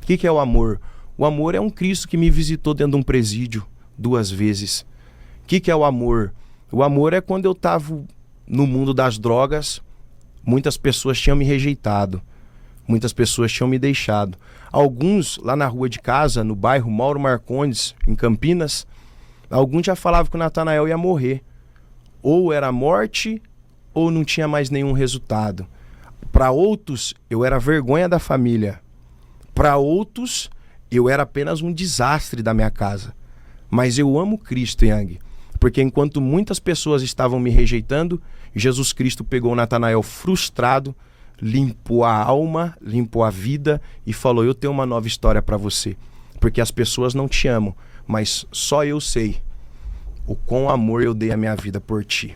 O que é o amor? O amor é um Cristo que me visitou dentro de um presídio 2 vezes. O que é o amor? O amor é quando eu estava no mundo das drogas, muitas pessoas tinham me rejeitado, muitas pessoas tinham me deixado. Alguns lá na rua de casa, no bairro Mauro Marcondes, em Campinas, alguns já falavam que o Natanael ia morrer. Ou era morte, ou não tinha mais nenhum resultado. Para outros, eu era vergonha da família. Para outros, eu era apenas um desastre da minha casa. Mas eu amo Cristo, Yang, porque enquanto muitas pessoas estavam me rejeitando, Jesus Cristo pegou o Natanael frustrado, limpou a alma, limpou a vida e falou: eu tenho uma nova história para você, porque as pessoas não te amam, mas só eu sei o quão amor eu dei a minha vida por ti.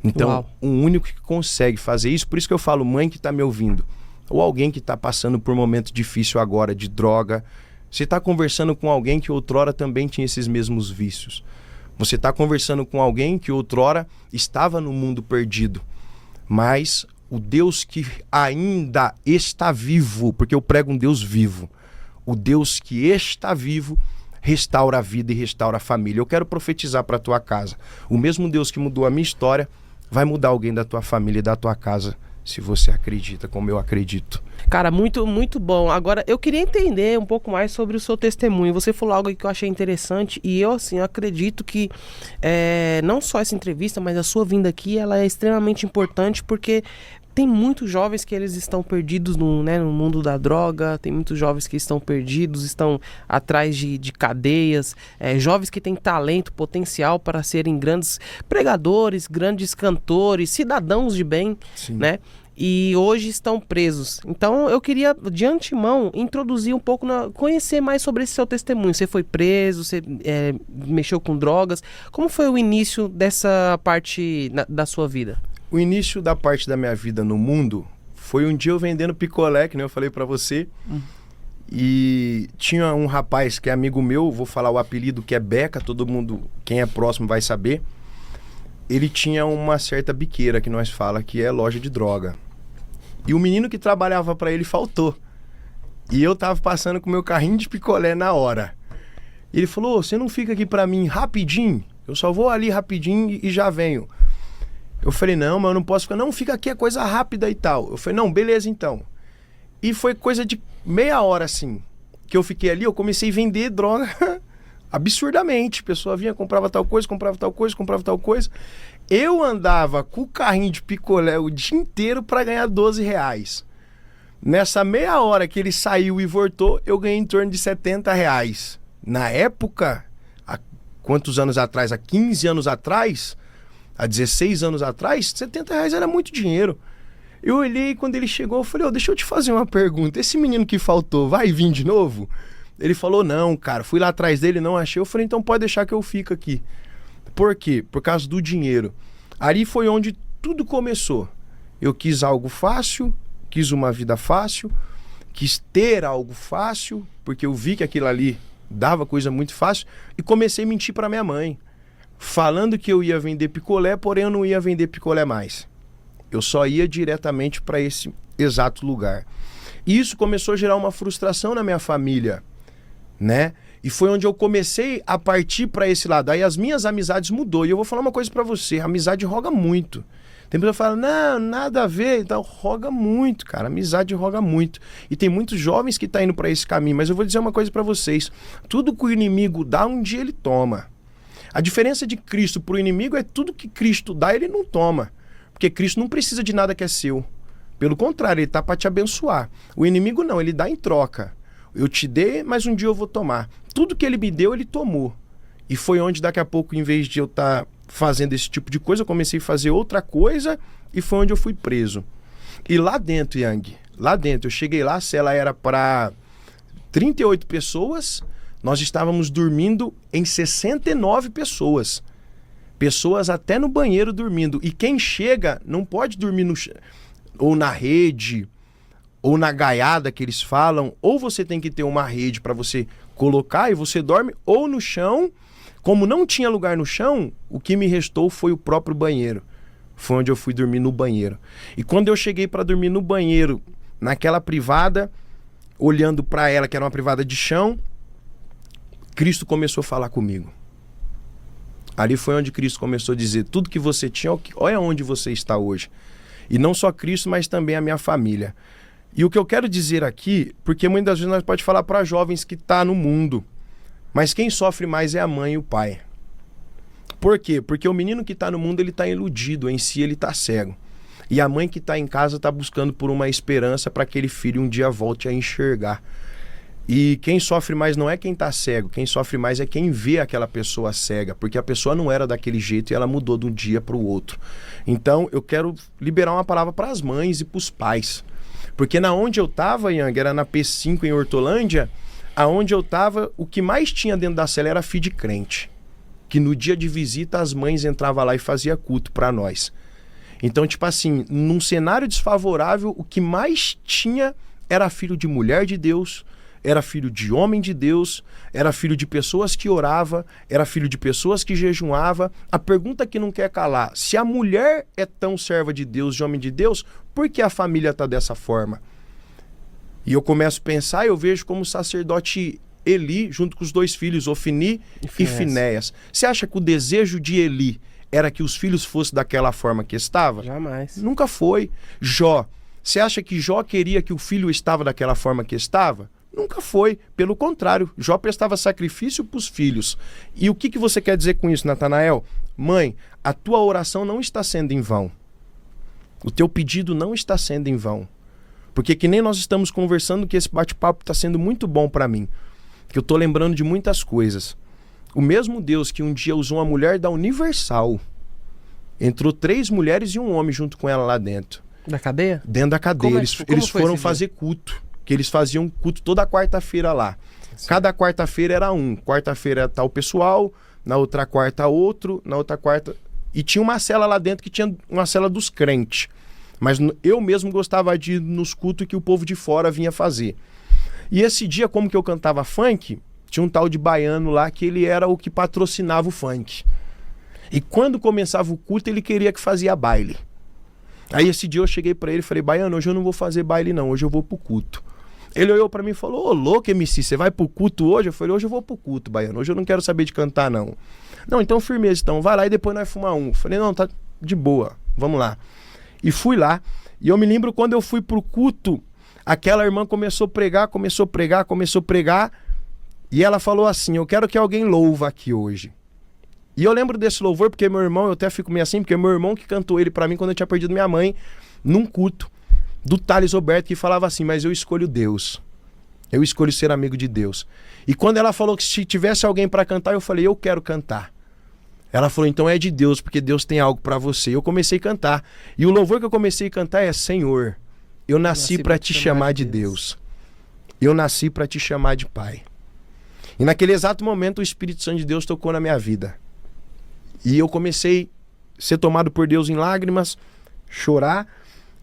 Então, Uau. o único que consegue fazer isso, por isso que eu falo, mãe que está me ouvindo, ou alguém que está passando por um momento difícil agora de droga, você está conversando com alguém que outrora também tinha esses mesmos vícios. Você está conversando com alguém que outrora estava no mundo perdido. Mas o Deus que ainda está vivo, porque eu prego um Deus vivo, o Deus que está vivo restaura a vida e restaura a família. Eu quero profetizar para a tua casa. O mesmo Deus que mudou a minha história vai mudar alguém da tua família e da tua casa, se você acredita, como eu acredito. Cara, muito, muito bom. Agora, eu queria entender um pouco mais sobre o seu testemunho. Você falou algo que eu achei interessante e eu, assim, eu acredito que não só essa entrevista, mas a sua vinda aqui, ela é extremamente importante porque tem muitos jovens que eles estão perdidos no mundo da droga, tem muitos jovens que estão perdidos, estão atrás de cadeias, jovens que têm talento, potencial para serem grandes pregadores, grandes cantores, cidadãos de bem, Sim. né? E hoje estão presos. Então eu queria, de antemão, introduzir um pouco, conhecer mais sobre esse seu testemunho. Você foi preso, você mexeu com drogas. Como foi o início dessa parte da sua vida? O início da parte da minha vida no mundo foi um dia eu vendendo picolé, que nem eu falei pra você. E tinha um rapaz que é amigo meu, vou falar o apelido, que é Beca, todo mundo, quem é próximo vai saber. Ele tinha uma certa biqueira que nós fala que é loja de droga. E o menino que trabalhava pra ele faltou. E eu tava passando com o meu carrinho de picolé na hora. E ele falou: você não fica aqui pra mim rapidinho? Eu só vou ali rapidinho e já venho. Eu falei: não, mas eu não posso ficar. Não, fica aqui, é coisa rápida e tal. Eu falei: não, beleza então. E foi coisa de meia hora assim, que eu fiquei ali, eu comecei a vender droga absurdamente. A pessoa vinha, comprava tal coisa, comprava tal coisa, comprava tal coisa. Eu andava com o carrinho de picolé o dia inteiro para ganhar R$12. Nessa meia hora que ele saiu e voltou, eu ganhei em torno de R$70. Na época, há quantos anos atrás? Há 15 anos atrás, há 16 anos atrás, R$70 era muito dinheiro. Eu olhei, quando ele chegou, eu falei: deixa eu te fazer uma pergunta. Esse menino que faltou, vai vir de novo? Ele falou: não, cara. Fui lá atrás dele, não achei. Eu falei: então pode deixar que eu fico aqui. Por quê? Por causa do dinheiro. Ali foi onde tudo começou. Eu quis algo fácil, quis uma vida fácil, quis ter algo fácil, porque eu vi que aquilo ali dava coisa muito fácil, e comecei a mentir para minha mãe, falando que eu ia vender picolé, porém eu não ia vender picolé mais. Eu só ia diretamente para esse exato lugar. E isso começou a gerar uma frustração na minha família, né? E foi onde eu comecei a partir para esse lado. Aí as minhas amizades mudou. E eu vou falar uma coisa para você: a amizade roga muito. Tem pessoa que fala: não, nada a ver. Então, roga muito, cara. A amizade roga muito. E tem muitos jovens que estão indo para esse caminho. Mas eu vou dizer uma coisa para vocês: tudo que o inimigo dá, um dia ele toma. A diferença de Cristo para o inimigo é tudo que Cristo dá, ele não toma. Porque Cristo não precisa de nada que é seu. Pelo contrário, ele está para te abençoar. O inimigo não, ele dá em troca. Eu te dei, mas um dia eu vou tomar. Tudo que ele me deu, ele tomou. E foi onde daqui a pouco, em vez de eu estar fazendo esse tipo de coisa, eu comecei a fazer outra coisa e foi onde eu fui preso. E lá dentro, Yang, lá dentro, eu cheguei lá, a cela era para 38 pessoas, nós estávamos dormindo em 69 pessoas. Pessoas até no banheiro dormindo. E quem chega não pode dormir no chão, ou na rede, ou na gaiada que eles falam, ou você tem que ter uma rede para você colocar e você dorme, ou no chão. Como não tinha lugar no chão, o que me restou foi o próprio banheiro. Foi onde eu fui dormir no banheiro. E quando eu cheguei para dormir no banheiro, naquela privada, olhando para ela, que era uma privada de chão, Cristo começou a falar comigo. Ali foi onde Cristo começou a dizer, tudo que você tinha, olha onde você está hoje. E não só Cristo, mas também a minha família. E o que eu quero dizer aqui, porque muitas vezes nós podemos falar para jovens que estão no mundo, mas quem sofre mais é a mãe e o pai. Por quê? Porque o menino que está no mundo, ele está iludido, em si ele está cego. E a mãe que está em casa está buscando por uma esperança para que aquele filho um dia volte a enxergar. E quem sofre mais não é quem está cego, quem sofre mais é quem vê aquela pessoa cega, porque a pessoa não era daquele jeito e ela mudou de um dia para o outro. Então eu quero liberar uma palavra para as mães e para os pais. Porque na onde eu estava, Yang, era na P5 em Hortolândia, aonde eu estava, o que mais tinha dentro da cela era filho de crente. Que no dia de visita as mães entravam lá e faziam culto para nós. Então, tipo assim, num cenário desfavorável, o que mais tinha era filho de mulher de Deus, era filho de homem de Deus, era filho de pessoas que orava, era filho de pessoas que jejuava. A pergunta que não quer calar, se a mulher é tão serva de Deus, de homem de Deus, por que a família está dessa forma? E eu começo a pensar, eu vejo como o sacerdote Eli, junto com os dois filhos, Ofni e Finéias. Você acha que o desejo de Eli era que os filhos fossem daquela forma que estava? Jamais. Nunca foi. Jó, você acha que Jó queria que o filho estava daquela forma que estava? Nunca foi. Pelo contrário, Jó prestava sacrifício para os filhos. E o que você quer dizer com isso, Natanael? Mãe, a tua oração não está sendo em vão. O teu pedido não está sendo em vão. Porque que nem nós estamos conversando, que esse bate-papo está sendo muito bom para mim. Que eu estou lembrando de muitas coisas. O mesmo Deus que um dia usou uma mulher da Universal, entrou 3 mulheres e um homem junto com ela lá dentro. Da cadeia? Dentro da cadeia. Eles foram fazer dia? culto. Que eles faziam culto toda quarta-feira lá. Sim. Cada quarta-feira era um. Quarta-feira era tal pessoal, na outra quarta outro, na outra quarta... E tinha uma cela lá dentro que tinha uma cela dos crentes. Mas eu mesmo gostava de ir nos cultos que o povo de fora vinha fazer. E esse dia, como que eu cantava funk, tinha um tal de baiano lá que ele era o que patrocinava o funk. E quando começava o culto, ele queria que fazia baile. Aí esse dia eu cheguei pra ele e falei, baiano, hoje eu não vou fazer baile não, hoje eu vou pro culto. Ele olhou pra mim e falou, ô louco MC, você vai pro culto hoje? Eu falei, hoje eu vou pro culto, baiano, hoje eu não quero saber de cantar não. Não, então firmeza, então vai lá e depois nós fumar um. Eu falei, não, tá de boa, vamos lá. E fui lá, e eu me lembro quando eu fui pro culto, aquela irmã começou a pregar, e ela falou assim, eu quero que alguém louva aqui hoje. E eu lembro desse louvor porque meu irmão, eu até fico meio assim, porque meu irmão que cantou ele pra mim quando eu tinha perdido minha mãe, num culto, do Thales Roberto, que falava assim, mas eu escolho Deus. Eu escolho ser amigo de Deus. E quando ela falou que se tivesse alguém pra cantar, eu falei, eu quero cantar. Ela falou, então é de Deus, porque Deus tem algo pra você. Eu comecei a cantar. E o louvor que eu comecei a cantar é, Senhor, eu nasci pra te chamar de Deus. Eu nasci pra te chamar de Pai. E naquele exato momento o Espírito Santo de Deus tocou na minha vida. E eu comecei a ser tomado por Deus em lágrimas, chorar.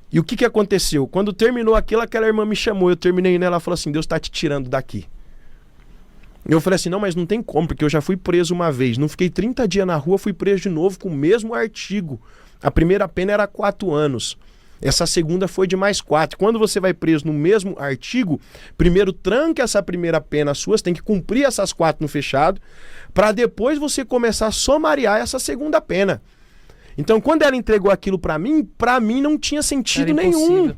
E o que aconteceu? Quando terminou aquilo, aquela irmã me chamou, eu terminei nela, ela falou assim, Deus está te tirando daqui. Eu falei assim, não, mas não tem como, porque eu já fui preso uma vez. Não fiquei 30 dias na rua, fui preso de novo com o mesmo artigo. A primeira pena era 4 anos. Essa segunda foi de mais 4. Quando você vai preso no mesmo artigo, primeiro tranca essa primeira pena sua, você tem que cumprir essas 4 no fechado, para depois você começar a somariar essa segunda pena. Então, quando ela entregou aquilo pra mim não tinha sentido nenhum.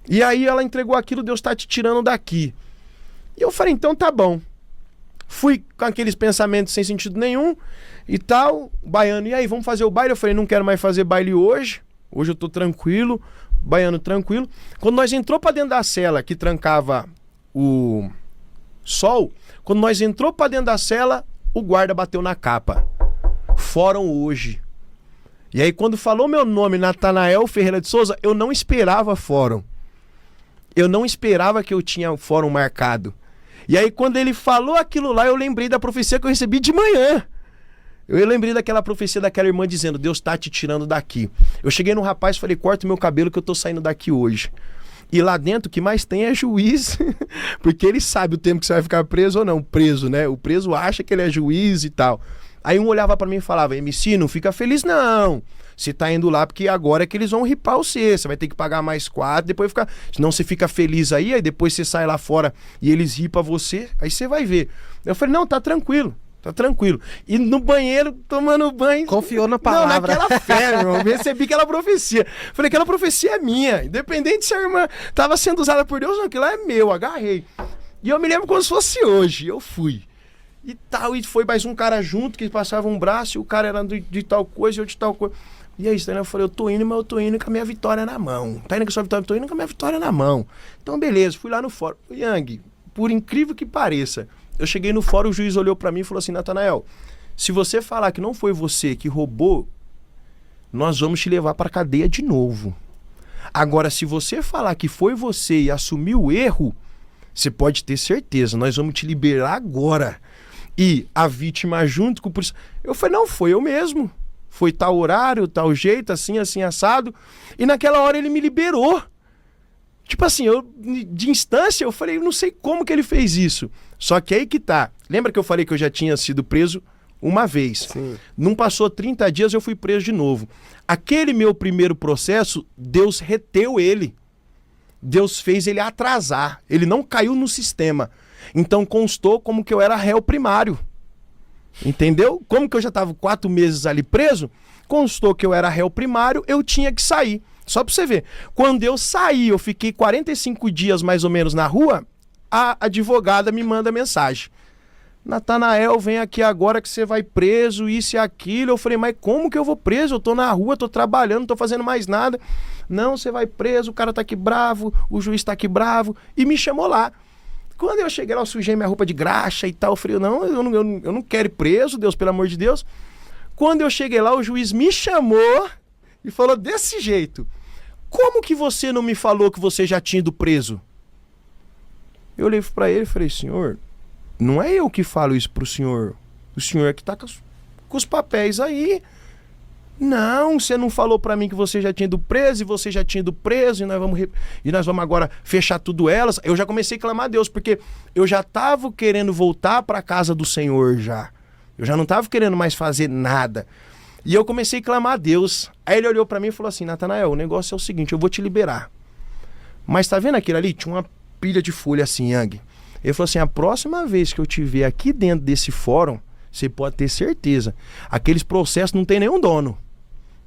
E aí ela entregou aquilo, Deus tá te tirando daqui. E eu falei, então tá bom. Fui com aqueles pensamentos sem sentido nenhum e tal, baiano, e aí, vamos fazer o baile? Eu falei, não quero mais fazer baile hoje. Hoje eu tô tranquilo, baiano tranquilo. Quando nós entrou pra dentro da cela que trancava o sol, quando nós entrou pra dentro da cela, o guarda bateu na capa. Fórum hoje. E aí quando falou meu nome, Natanael Ferreira de Souza, eu não esperava fórum. Eu não esperava que eu tinha fórum marcado. E aí quando ele falou aquilo lá, eu lembrei da profecia que eu recebi de manhã. Eu lembrei daquela profecia daquela irmã dizendo, Deus tá te tirando daqui. Eu cheguei no rapaz e falei, corta o meu cabelo que eu tô saindo daqui hoje. E lá dentro o que mais tem é juiz, porque ele sabe o tempo que você vai ficar preso ou não. Preso, né? O preso acha que ele é juiz e tal. Aí um olhava pra mim e falava, MC, não fica feliz não. você tá indo lá porque agora é que eles vão ripar você vai ter que pagar mais 4, depois ficar... Senão você fica feliz aí depois você sai lá fora e eles ripam você, aí você vai ver. Eu falei, não, tá tranquilo. E no banheiro, tomando banho... Confiou na palavra. Não, naquela fé, meu irmão. Recebi aquela profecia. Falei, aquela profecia é minha. Independente se a irmã tava sendo usada por Deus, não, aquilo lá é meu, agarrei. E eu me lembro como se fosse hoje. Eu fui. E tal, e foi mais um cara junto, que passava um braço, e o cara era de tal coisa, e eu de tal coisa. E aí, eu falei, eu tô indo, mas eu tô indo com a minha vitória na mão. Tá indo com a sua vitória? Eu tô indo com a minha vitória na mão. Então, beleza, fui lá no fórum. Yang, por incrível que pareça, eu cheguei no fórum, o juiz olhou pra mim e falou assim, Natanael, se você falar que não foi você que roubou, nós vamos te levar pra cadeia de novo. Agora, se você falar que foi você e assumir o erro, você pode ter certeza, nós vamos te liberar agora. E a vítima junto com o policial. Eu falei, não, foi eu mesmo. Foi tal horário, tal jeito, assim, assado. E naquela hora ele me liberou. Tipo assim, de instância, eu falei, não sei como que ele fez isso. Só que aí que tá. Lembra que eu falei que eu já tinha sido preso uma vez? Sim. Não passou 30 dias, eu fui preso de novo. Aquele meu primeiro processo, Deus reteu ele. Deus fez ele atrasar. Ele não caiu no sistema. Então constou como que eu era réu primário. Entendeu? Como que eu já estava 4 meses ali preso, constou que eu era réu primário, eu tinha que sair. Só pra você ver. Quando eu saí, eu fiquei 45 dias mais ou menos na rua, a advogada me manda mensagem. Natanael, vem aqui agora que você vai preso, isso e aquilo. Eu falei, mas como que eu vou preso? Eu tô na rua, tô trabalhando, não tô fazendo mais nada. Não, você vai preso, o cara tá aqui bravo, o juiz tá aqui bravo. E me chamou lá. Quando eu cheguei lá, eu sujei minha roupa de graxa e tal. Eu falei, não, eu não quero ir preso, Deus, pelo amor de Deus. Quando eu cheguei lá, o juiz me chamou e falou desse jeito. Como que você não me falou que você já tinha ido preso? Eu olhei pra ele e falei, senhor, não é eu que falo isso pro senhor. O senhor é que tá com os papéis aí. Não, você não falou pra mim que você já tinha ido preso e você já tinha ido preso e nós vamos agora fechar tudo elas. Eu já comecei a clamar a Deus, porque eu já tava querendo voltar pra casa do Senhor já. Eu já não tava querendo mais fazer nada. E eu comecei a clamar a Deus. Aí ele olhou pra mim e falou assim, Natanael, o negócio é o seguinte, eu vou te liberar. Mas tá vendo aquilo ali? Tinha uma pilha de folha assim, Yang. Ele falou assim, a próxima vez que eu te ver aqui dentro desse fórum, você pode ter certeza. Aqueles processos não tem nenhum dono.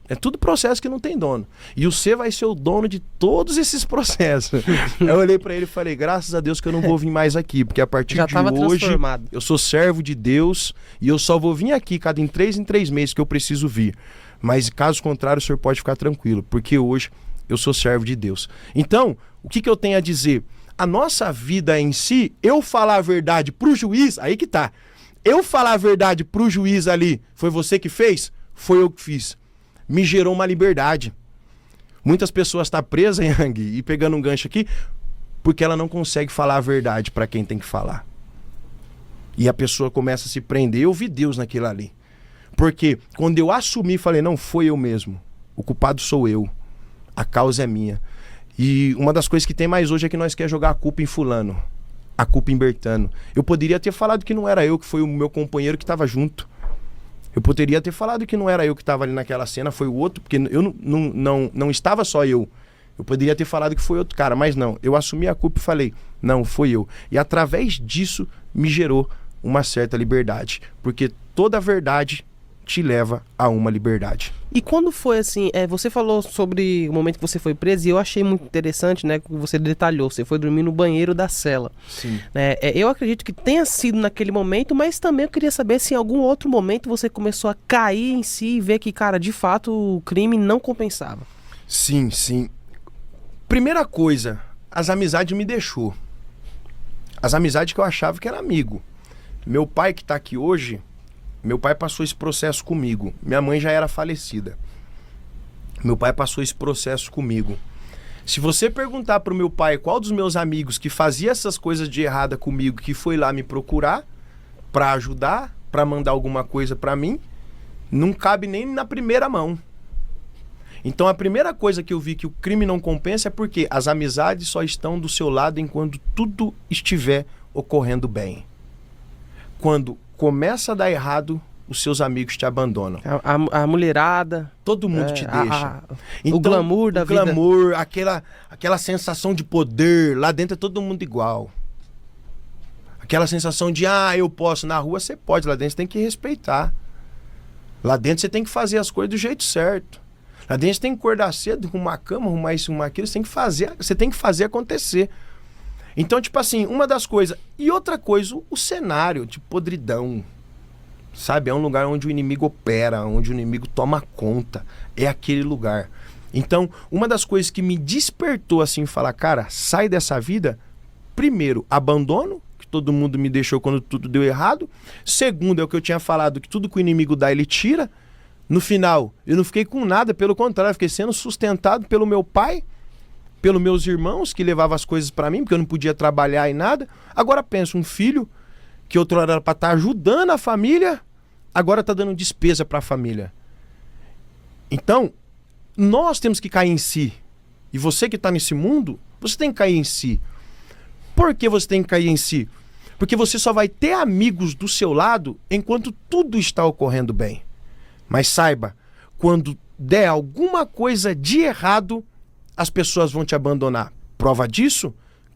É tudo processo que não tem dono. E você vai ser o dono de todos esses processos. Eu olhei pra ele e falei, graças a Deus que eu não vou vir mais aqui, porque a partir já de hoje eu sou servo de Deus e eu só vou vir aqui cada em 3 meses que eu preciso vir. Mas caso contrário, o senhor pode ficar tranquilo, porque hoje eu sou servo de Deus. Então, o que eu tenho a dizer? A nossa vida em si, eu falar a verdade pro juiz, aí que tá. Eu falar a verdade pro juiz ali, foi você que fez? Foi eu que fiz. Me gerou uma liberdade. Muitas pessoas estão presas, Yang, e pegando um gancho aqui, porque ela não consegue falar a verdade para quem tem que falar. E a pessoa começa a se prender. Eu vi Deus naquilo ali. Porque quando eu assumi, falei, não, foi eu mesmo. O culpado sou eu. A causa é minha. E uma das coisas que tem mais hoje é que nós queremos jogar a culpa em fulano. A culpa em Bertano. Eu poderia ter falado que não era eu, que foi o meu companheiro que estava junto. Eu poderia ter falado que não era eu que estava ali naquela cena, foi o outro, porque eu não estava só eu. Eu poderia ter falado que foi outro cara, mas não. Eu assumi a culpa e falei, não, foi eu. E através disso me gerou uma certa liberdade. Porque toda a verdade te leva a uma liberdade. E quando foi assim, você falou sobre o momento que você foi preso e eu achei muito interessante, né, que você detalhou, você foi dormir no banheiro da cela. Sim. Eu acredito que tenha sido naquele momento, mas também eu queria saber se em algum outro momento você começou a cair em si e ver que, cara, de fato o crime não compensava. Sim, sim. Primeira coisa, as amizades me deixou. As amizades que eu achava que era amigo. Meu pai que tá aqui hoje, meu pai passou esse processo comigo. Minha mãe já era falecida. Meu pai passou esse processo comigo. Se você perguntar pro meu pai qual dos meus amigos que fazia essas coisas de errada comigo, que foi lá me procurar pra ajudar, pra mandar alguma coisa pra mim, não cabe nem na primeira mão. Então a primeira coisa que eu vi que o crime não compensa é porque as amizades só estão do seu lado enquanto tudo estiver ocorrendo bem. Quando começa a dar errado, os seus amigos te abandonam. A mulherada. Todo mundo te deixa. Então, o glamour da vida. O glamour, aquela sensação de poder. Lá dentro é todo mundo igual. Aquela sensação de, eu posso. Na rua você pode, lá dentro você tem que respeitar. Lá dentro você tem que fazer as coisas do jeito certo. Lá dentro você tem que acordar cedo, arrumar a cama, arrumar isso, arrumar aquilo. Você tem que fazer acontecer. Então, tipo assim, uma das coisas... E outra coisa, o cenário de podridão. Sabe? É um lugar onde o inimigo opera, onde o inimigo toma conta. É aquele lugar. Então, uma das coisas que me despertou assim, falar, cara, sai dessa vida. Primeiro, abandono, que todo mundo me deixou quando tudo deu errado. Segundo, é o que eu tinha falado, que tudo que o inimigo dá, ele tira. No final, eu não fiquei com nada, pelo contrário, eu fiquei sendo sustentado pelo meu pai, pelos meus irmãos, que levavam as coisas para mim, porque eu não podia trabalhar e nada. Agora pensa, um filho que outra hora era para estar ajudando a família, agora está dando despesa para a família. Então, nós temos que cair em si. E você que está nesse mundo, você tem que cair em si. Por que você tem que cair em si? Porque você só vai ter amigos do seu lado enquanto tudo está ocorrendo bem. Mas saiba, quando der alguma coisa de errado, as pessoas vão te abandonar. Prova disso?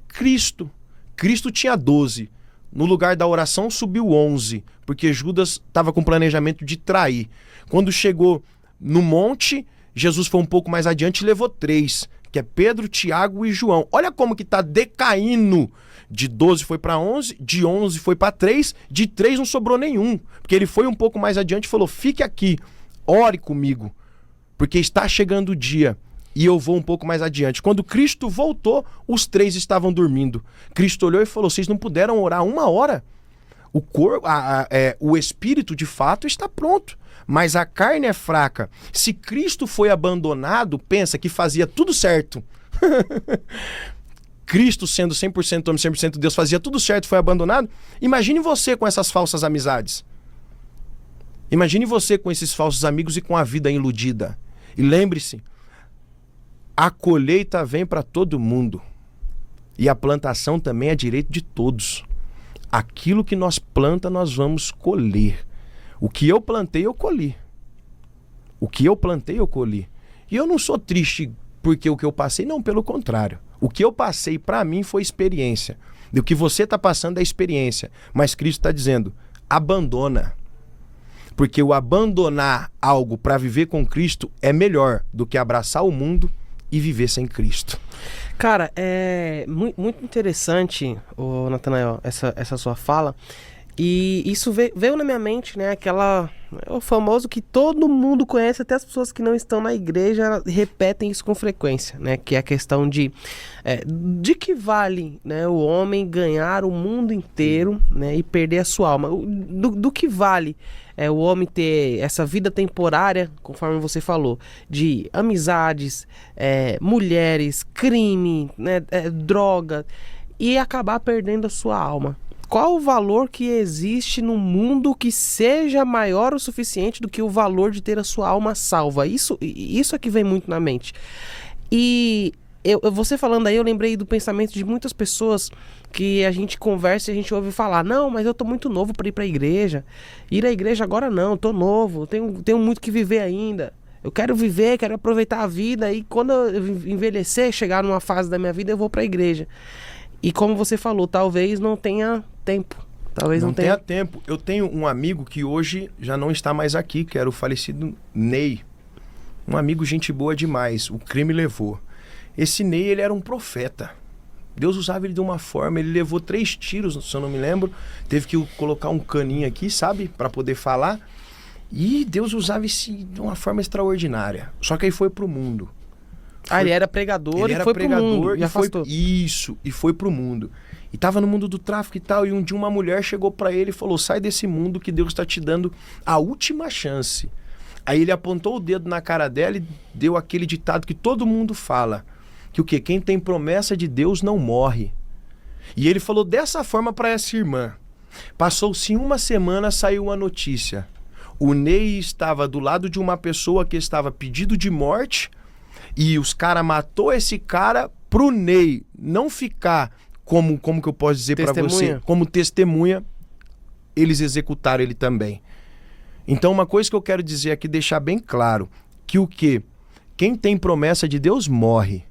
Cristo. Cristo tinha 12. No lugar da oração subiu 11, porque Judas estava com planejamento de trair. Quando chegou no monte, Jesus foi um pouco mais adiante e levou 3, que é Pedro, Tiago e João. Olha como que está decaindo. De 12 foi para 11, de 11 foi para 3, de 3 não sobrou nenhum. Porque ele foi um pouco mais adiante e falou, fique aqui, ore comigo, porque está chegando o dia. E eu vou um pouco mais adiante. Quando Cristo voltou, os 3 estavam dormindo. Cristo olhou e falou, vocês não puderam orar 1 hora? O corpo, o espírito de fato está pronto, mas a carne é fraca. Se Cristo foi abandonado, pensa que fazia tudo certo. Cristo sendo 100% homem, 100% Deus, fazia tudo certo, foi abandonado. Imagine você com essas falsas amizades. Imagine você com esses falsos amigos e com a vida iludida. E lembre-se, a colheita vem para todo mundo. E a plantação também é direito de todos. Aquilo que nós plantamos, nós vamos colher. O que eu plantei, eu colhi. O que eu plantei, eu colhi. E eu não sou triste porque o que eu passei, não, pelo contrário. O que eu passei para mim foi experiência. E o que você está passando é experiência. Mas Cristo está dizendo, abandona. Porque o abandonar algo para viver com Cristo é melhor do que abraçar o mundo e viver sem Cristo. Cara, é muito interessante, Natanael, essa sua fala. E isso veio na minha mente, né? O famoso que todo mundo conhece, até as pessoas que não estão na igreja repetem isso com frequência, né? Que é a questão de que vale, né, o homem ganhar o mundo inteiro, né, e perder a sua alma. Do que vale o homem ter essa vida temporária, conforme você falou, de amizades, mulheres, crime, né, droga, e acabar perdendo a sua alma. Qual o valor que existe no mundo que seja maior o suficiente do que o valor de ter a sua alma salva? Isso é que vem muito na mente. E você falando aí, eu lembrei do pensamento de muitas pessoas que a gente conversa e a gente ouve falar, não, mas eu tô muito novo para ir para a igreja. Ir à igreja agora não, tô novo, tenho muito que viver ainda. Eu quero viver, quero aproveitar a vida e quando eu envelhecer, chegar numa fase da minha vida, eu vou para a igreja. E como você falou, talvez não tenha tempo. Talvez não tenha tempo. Eu tenho um amigo que hoje já não está mais aqui, que era o falecido Ney. Um amigo gente boa demais. O crime levou. Esse Ney, ele era um profeta. Deus usava ele de uma forma, ele levou 3 tiros, se eu não me lembro. Teve que colocar um caninho aqui, sabe? Para poder falar. E Deus usava isso de uma forma extraordinária. Só que aí foi pro mundo. Ele era pregador e foi pro mundo. E foi pro mundo. E tava no mundo do tráfico e tal, e um dia uma mulher chegou pra ele e falou, sai desse mundo que Deus tá te dando a última chance. Aí ele apontou o dedo na cara dela e deu aquele ditado que todo mundo fala, que o quê? Quem tem promessa de Deus não morre. E ele falou dessa forma pra essa irmã. Passou-se 1 semana, saiu uma notícia. O Ney estava do lado de uma pessoa que estava pedido de morte, e os caras matou esse cara pro Ney não ficar, como que eu posso dizer para você, como testemunha, eles executaram ele também. Então, uma coisa que eu quero dizer aqui, deixar bem claro, que o quê? Quem tem promessa de Deus morre.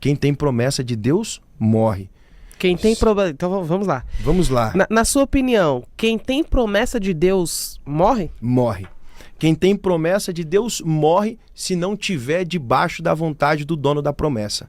Quem tem promessa de Deus morre. Quem tem promessa... Então vamos lá. Vamos lá. Na sua opinião, quem tem promessa de Deus morre? Morre. Quem tem promessa de Deus morre se não tiver debaixo da vontade do dono da promessa.